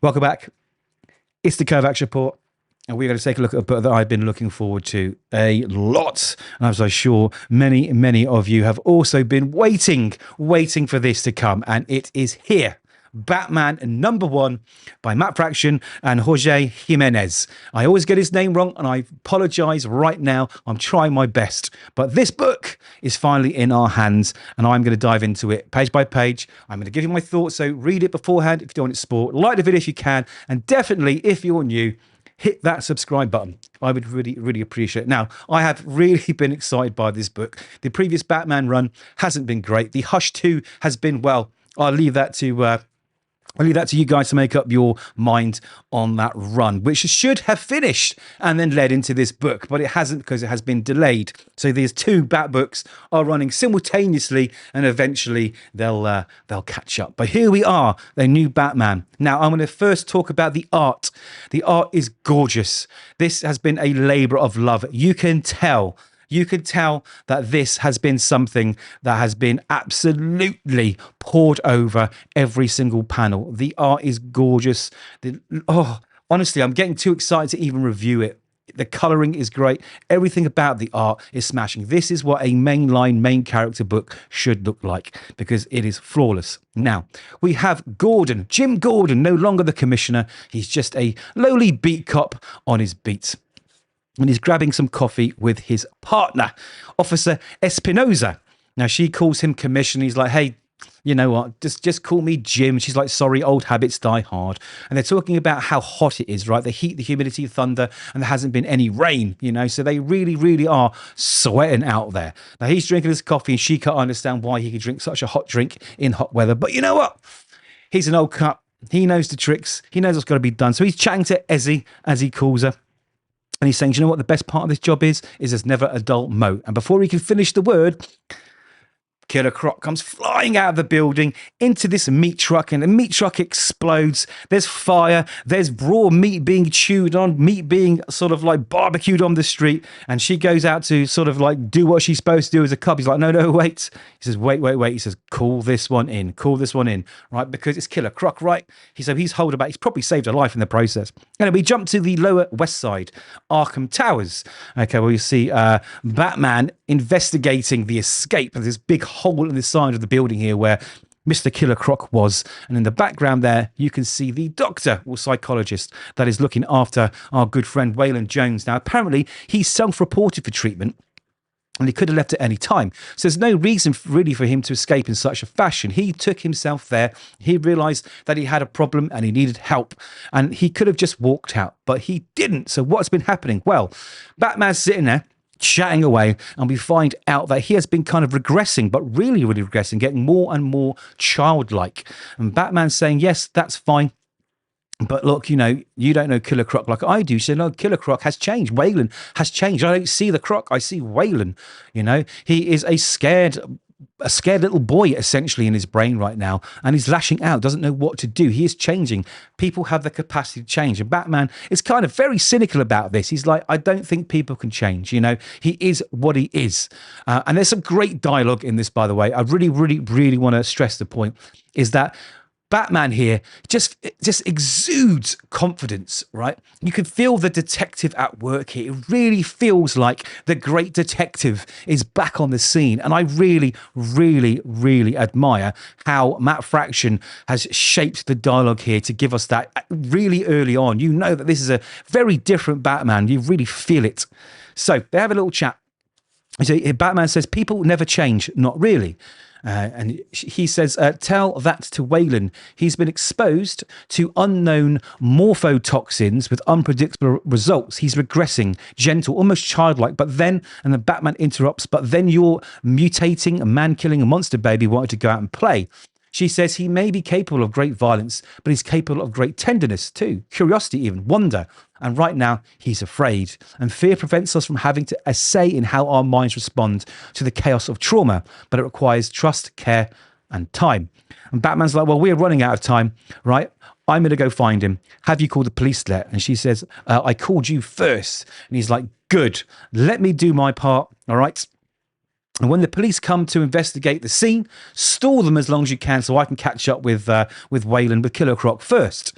Welcome back. It's the Kovacs Report, and we're going to take a look at a book that I've been looking forward to a lot. And as I'm sure many of you have also been waiting for this to come, and it is here. Batman #1 by Matt Fraction and Jorge Jimenez. I always get his name wrong, and I apologize right now. I'm trying my best. But this book is finally in our hands, and I'm going to dive into it page by page. I'm going to give you my thoughts, so read it beforehand if you don't want it spoiled. Like the video if you can, and definitely, if you're new, hit that subscribe button. I would really appreciate it. Now, I have really been excited by this book. The previous Batman run hasn't been great. The Hush 2 has been, well, I'll leave that to you guys to make up your mind on that run, which should have finished and then led into this book, but it hasn't because it has been delayed. So these two Bat books are running simultaneously, and eventually they'll catch up. But here we are, the new Batman. Now, I'm going to first talk about the art. The art is gorgeous. This has been a labor of love. You can tell that this has been something that has been absolutely poured over every single panel. The art is gorgeous. Honestly, I'm getting too excited to even review it. The colouring is great. Everything about the art is smashing. This is what a mainline main character book should look like, because it is flawless. Now, we have Gordon, Jim Gordon, no longer the commissioner. He's just a lowly beat cop on his beat. And he's grabbing some coffee with his partner, Officer Espinosa. Now, she calls him Commissioner. He's like, hey, you know what? Just call me Jim. She's like, sorry, old habits die hard. And they're talking about how hot it is, right? The heat, the humidity, thunder, and there hasn't been any rain, you know? So they really are sweating out there. Now, he's drinking his coffee, and she can't understand why he could drink such a hot drink in hot weather. But you know what? He's an old cut. He knows the tricks. He knows what's got to be done. So he's chatting to Ezzy, as he calls her. And he's saying, do you know what the best part of this job is? There's never a dull moat. And before he can finish the word, Killer Croc comes flying out of the building into this meat truck, and the meat truck explodes. There's fire. There's raw meat being chewed on, meat being sort of like barbecued on the street. And she goes out to sort of like do what she's supposed to do as a cop. He's like, no, wait. He says, wait. He says, call this one in, right? Because it's Killer Croc, right? He's holed about. He's probably saved her life in the process. And we jump to the Lower West Side, Arkham Towers. Okay, well, you see Batman investigating the escape of this big hole in the side of the building here where Mr. Killer Croc was. And in the background there, you can see the doctor or psychologist that is looking after our good friend Waylon Jones. Now, apparently, he's self-reported for treatment, and he could have left at any time. So there's no reason really for him to escape in such a fashion. He took himself there. He realized that he had a problem and he needed help. And he could have just walked out, but he didn't. So what's been happening? Well, Batman's sitting there chatting away, and we find out that he has been kind of regressing, but really regressing, getting more and more childlike. And Batman's saying, yes, that's fine. But look, you know, you don't know Killer Croc like I do. So no, Killer Croc has changed. Waylon has changed. I don't see the Croc. I see Waylon. You know, he is a scared little boy essentially in his brain right now, and he's lashing out, doesn't know what to do. He is changing. People have the capacity to change, and Batman is kind of very cynical about this. He's like, I don't think people can change. You know, he is what he is. And there's some great dialogue in this, by the way. I really want to stress the point is that Batman here just exudes confidence, right? You can feel the detective at work here. It really feels like the great detective is back on the scene. And I really admire how Matt Fraction has shaped the dialogue here to give us that really early on. You know that this is a very different Batman. You really feel it. So they have a little chat. So Batman says, people never change, not really. And he says, tell that to Waylon. He's been exposed to unknown morphotoxins with unpredictable results. He's regressing, gentle, almost childlike. But then, and the Batman interrupts, but then you're mutating, a man-killing, a monster baby wanted to go out and play. She says he may be capable of great violence, but he's capable of great tenderness too, curiosity even, wonder. And right now, he's afraid. And fear prevents us from having a say in how our minds respond to the chaos of trauma. But it requires trust, care, and time. And Batman's like, well, we're running out of time, right? I'm going to go find him. Have you called the police yet? And she says, I called you first. And he's like, good. Let me do my part, all right? And when the police come to investigate the scene, stall them as long as you can so I can catch up with Waylon, with Killer Croc first.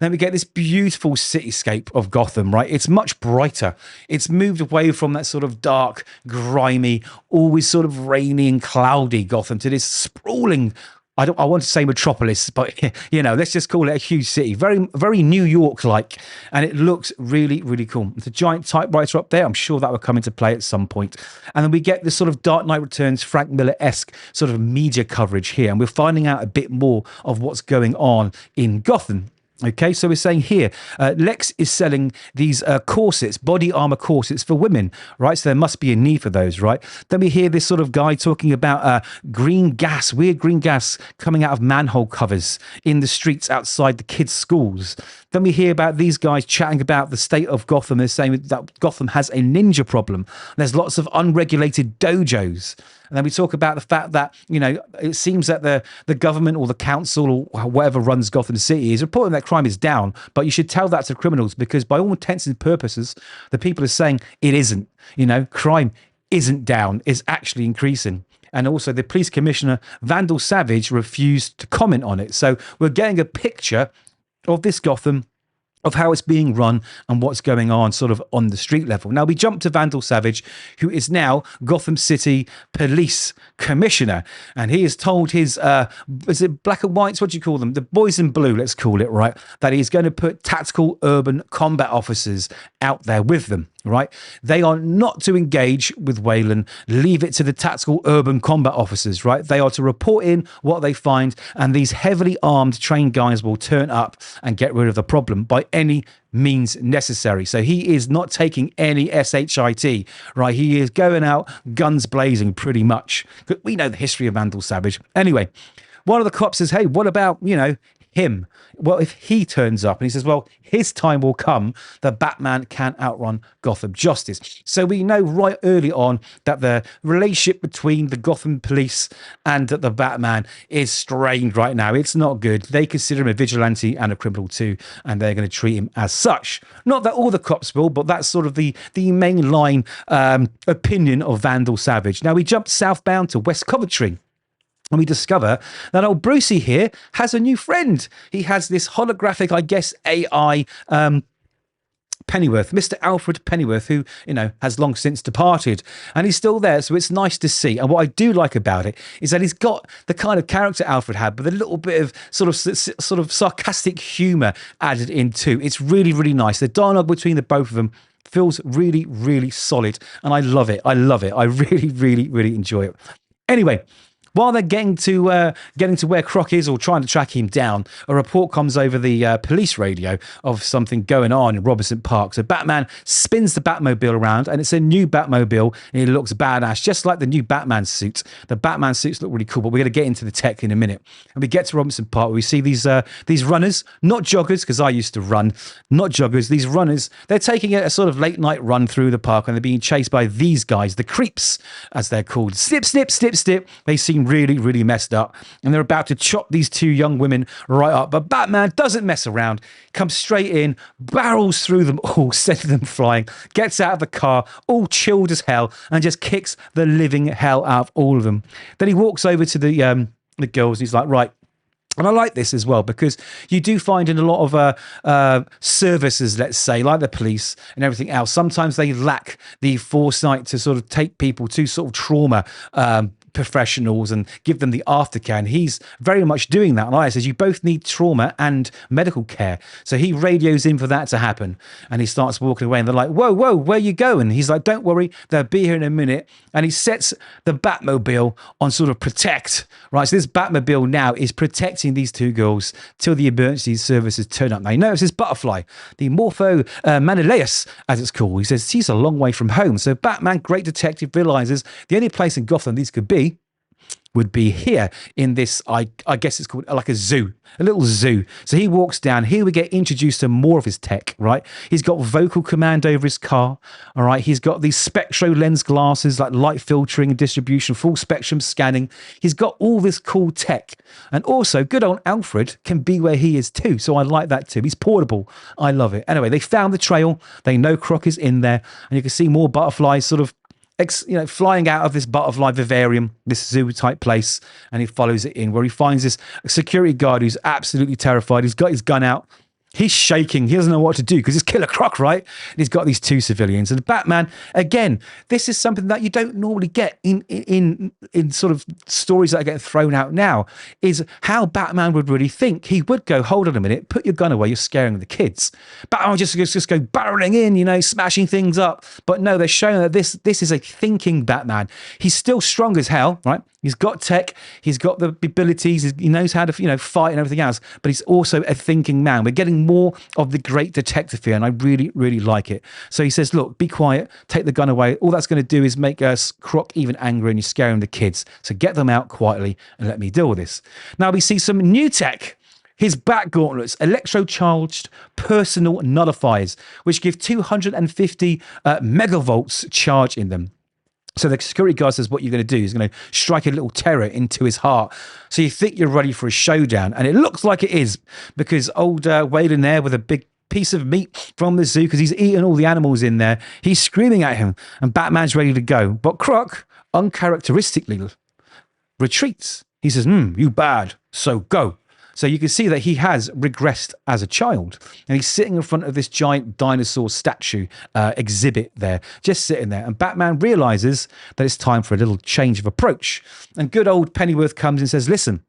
Then we get this beautiful cityscape of Gotham, right? It's much brighter. It's moved away from that sort of dark, grimy, always sort of rainy and cloudy Gotham to this sprawling, I want to say metropolis, but let's just call it a huge city. Very, very New York-like. And it looks really, really cool. It's a giant typewriter up there. I'm sure that will come into play at some point. And then we get this sort of Dark Knight Returns, Frank Miller-esque sort of media coverage here. And we're finding out a bit more of what's going on in Gotham. Okay, so we're saying here, Lex is selling these corsets, body armor corsets for women, right? So there must be a need for those, right? Then we hear this sort of guy talking about green gas, weird green gas coming out of manhole covers in the streets outside the kids' schools. Then we hear about these guys chatting about the state of Gotham. They're saying that Gotham has a ninja problem. There's lots of unregulated dojos. And then we talk about the fact that, it seems that the government or the council or whatever runs Gotham City is reporting that crime is down, but you should tell that to criminals because by all intents and purposes, the people are saying it isn't. Crime isn't down, it's actually increasing. And also the police commissioner, Vandal Savage, refused to comment on it. So we're getting a picture of this Gotham, of how it's being run and what's going on sort of on the street level. Now we jump to Vandal Savage, who is now Gotham City Police Commissioner. And he has told his, is it black and whites? What do you call them? The boys in blue, let's call it, right? That he's going to put tactical urban combat officers out there with them. Right, they are not to engage with Wayland. Leave it to the tactical urban combat officers. Right, they are to report in what they find, and these heavily armed, trained guys will turn up and get rid of the problem by any means necessary. So he is not taking any shit. Right, he is going out guns blazing, pretty much. We know the history of Vandal Savage. Anyway, one of the cops says, "Hey, what about him? Well, if he turns up," and he says, well, his time will come, the Batman can outrun Gotham Justice. So we know right early on that the relationship between the Gotham police and the Batman is strained right now. It's not good. They consider him a vigilante and a criminal too, and they're going to treat him as such. Not that all the cops will, but that's sort of the mainline opinion of Vandal Savage. Now we jump southbound to West Coventry. And we discover that old Brucey here has a new friend. He has this holographic, I guess, AI Pennyworth, Mr. Alfred Pennyworth, who, has long since departed. And he's still there, so it's nice to see. And what I do like about it is that he's got the kind of character Alfred had, but a little bit of sort of sarcastic humour added in too. It's really, really nice. The dialogue between the both of them feels really, really solid. And I love it. I really, really, really enjoy it. Anyway, while they're getting to where Croc is or trying to track him down, a report comes over the police radio of something going on in Robertson Park. So Batman spins the Batmobile around, and it's a new Batmobile, and it looks badass, just like the new Batman suits. The Batman suits look really cool, but we're going to get into the tech in a minute. And we get to Robertson Park, where we see these runners, not joggers, because I used to run, not joggers. These runners, they're taking a sort of late night run through the park, and they're being chased by these guys, the creeps, as they're called. Snip, snip, snip, snip. They seem really, really messed up, and they're about to chop these two young women right up, but Batman doesn't mess around, comes straight in, barrels through them all, sending them flying, gets out of the car all chilled as hell, and just kicks the living hell out of all of them. Then he walks over to the girls, and he's like, right. And I like this as well, because you do find in a lot of services, let's say, like the police and everything else, sometimes they lack the foresight to sort of take people to sort of trauma professionals and give them the aftercare, and he's very much doing that. And I says, you both need trauma and medical care. So he radios in for that to happen, and he starts walking away, and they're like, whoa, where you going? He's like, don't worry, they'll be here in a minute. And he sets the Batmobile on sort of protect, right? So this Batmobile now is protecting these two girls till the emergency services turn up. Now you notice this butterfly, the Morpho Menelaus, as it's called. He says he's a long way from home. So Batman, great detective, realizes the only place in Gotham these could be would be here in this, I guess it's called like a zoo, a little zoo. So he walks down. Here we get introduced to more of his tech, right? He's got vocal command over his car, all right? He's got these spectro lens glasses, like light filtering and distribution, full spectrum scanning. He's got all this cool tech. And also, good old Alfred can be where he is too. So I like that too. He's portable. I love it. Anyway, they found the trail. They know Croc is in there. And you can see more butterflies sort of flying out of this butterfly vivarium, this zoo type place, and he follows it in, where he finds this security guard who's absolutely terrified. He's got his gun out. He's shaking. He doesn't know what to do because it's Killer Croc, right? And he's got these two civilians. And Batman, again, this is something that you don't normally get in sort of stories that are getting thrown out now, is how Batman would really think. He would go, hold on a minute, put your gun away, you're scaring the kids. Batman would just go barreling in, you know, smashing things up. But no, they're showing that this is a thinking Batman. He's still strong as hell, right? He's got tech, he's got the abilities, he knows how to, you know, fight and everything else, but he's also a thinking man. We're getting more of the great detective here, and I really, really like it. So he says, look, be quiet, take the gun away. All that's going to do is make us Croc even angrier, and you're scaring the kids. So get them out quietly and let me deal with this. Now we see some new tech. His bat gauntlets, electro-charged personal nullifiers, which give 250 megavolts charge in them. So the security guard says what you're going to do is going to strike a little terror into his heart. So you think you're ready for a showdown. And it looks like it is, because old Waylon there with a big piece of meat from the zoo, because he's eaten all the animals in there, he's screaming at him and Batman's ready to go. But Croc, uncharacteristically, retreats. He says, you bad, so go. So you can see that he has regressed as a child, and he's sitting in front of this giant dinosaur statue exhibit there, just sitting there. And Batman realizes that it's time for a little change of approach. And good old Pennyworth comes and says, listen,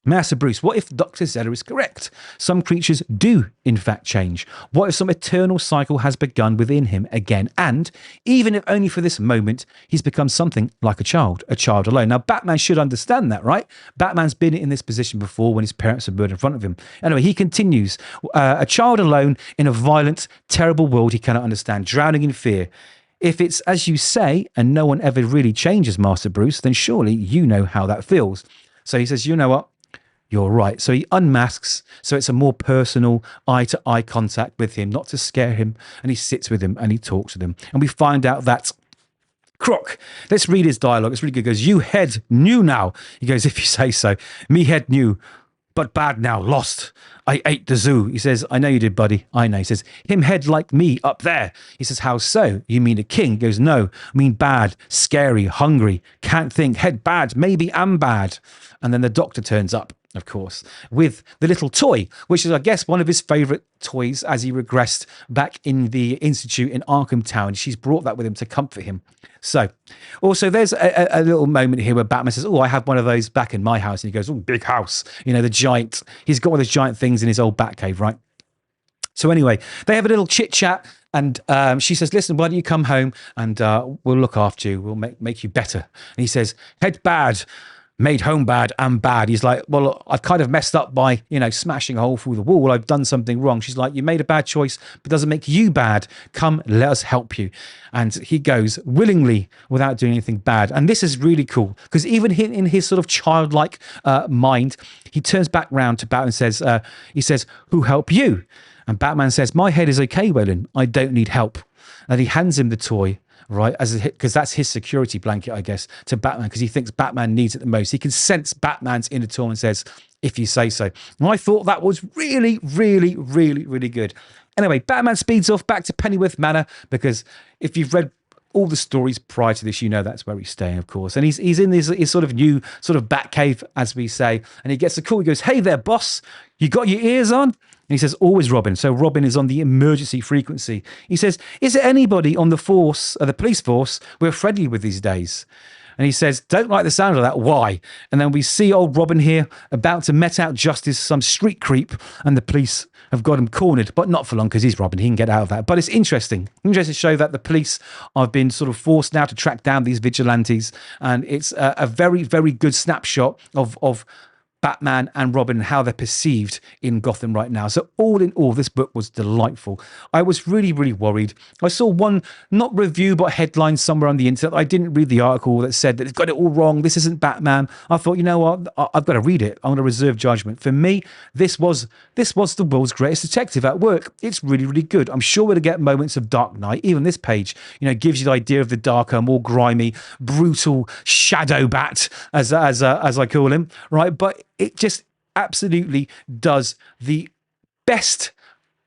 Master Bruce, what if Dr. Zeller is correct? Some creatures do, in fact, change. What if some eternal cycle has begun within him again? And even if only for this moment, he's become something like a child alone. Now, Batman should understand that, right? Batman's been in this position before when his parents were murdered in front of him. Anyway, he continues, a child alone in a violent, terrible world he cannot understand, drowning in fear. If it's as you say, and no one ever really changes, Master Bruce, then surely you know how that feels. So he says, you know what? You're right. So he unmasks. So it's a more personal eye-to-eye contact with him, not to scare him. And he sits with him and he talks with him. And we find out that Croc, let's read his dialogue. It's really good. He goes, you head new now. He goes, if you say so. Me head new, but bad now, lost. I ate the zoo. He says, I know you did, buddy. I know. He says, him head like me up there. He says, how so? You mean a king? He goes, no, I mean bad, scary, hungry, can't think, head bad, maybe I'm bad. And then the doctor turns up, of course, with the little toy, which is, I guess, one of his favorite toys as he regressed back in the Institute in Arkham Town. She's brought that with him to comfort him. So also there's a little moment here where Batman says, oh, I have one of those back in my house. And he goes, oh, big house. You know, the giant, he's got one of those giant things in his old Batcave, right? So anyway, they have a little chit chat. And she says, listen, why don't you come home and we'll look after you. We'll make you better. And he says, head bad, made home bad, I'm bad. He's like, well, I've kind of messed up by, you know, smashing a hole through the wall. I've done something wrong. She's like, you made a bad choice, but it doesn't make you bad. Come, let us help you. And he goes willingly without doing anything bad. And this is really cool because even in his sort of childlike mind, he turns back round to Batman and says, he says, who help you? And Batman says, my head is okay, Waylon. I don't need help. And he hands him the toy. Right, because that's his security blanket, I guess, to Batman, because he thinks Batman needs it the most. He can sense Batman's inner tone and says, if you say so. And I thought that was really, really, really, really good. Anyway, Batman speeds off back to Pennyworth Manor, because if you've read all the stories prior to this, you know that's where he's staying, of course. And he's in his sort of new sort of Batcave, as we say. And he gets a call. He goes, hey there, boss. You got your ears on? And he says, always Robin. So Robin is on the emergency frequency. He says, is there anybody on the force, the police force, we're friendly with these days? And he says, don't like the sound of that. Why? And then we see old Robin here about to met out justice, some street creep, and the police have got him cornered, but not for long because he's Robin. He can get out of that. But it's interesting. Interesting to show that the police have been sort of forced now to track down these vigilantes. And it's a very, very good snapshot of Batman and Robin and how they're perceived in Gotham right now. So all in all, this book was delightful. I was really, really worried. I saw one, not review, but headline somewhere on the internet. I didn't read the article that said that it's got it all wrong. This isn't Batman. I thought, you know what? I've got to read it. I'm going to reserve judgment. For me, this was the world's greatest detective at work. It's really, really good. I'm sure we're going to get moments of Dark Knight. Even this page, you know, gives you the idea of the darker, more grimy, brutal shadow bat, as I call him, right? But it just absolutely does the best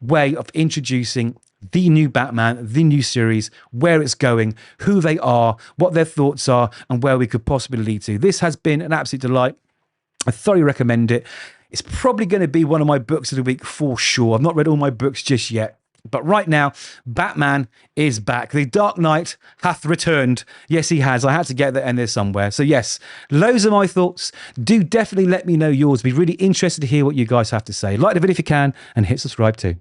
way of introducing the new Batman, the new series, where it's going, who they are, what their thoughts are, and where we could possibly lead to. This has been an absolute delight. I thoroughly recommend it. It's probably going to be one of my books of the week for sure. I've not read all my books just yet. But right now, Batman is back. The Dark Knight hath returned. Yes, he has. I had to get that in there somewhere. So yes, loads of my thoughts. Do definitely let me know yours. Be really interested to hear what you guys have to say. Like the video if you can, and hit subscribe too.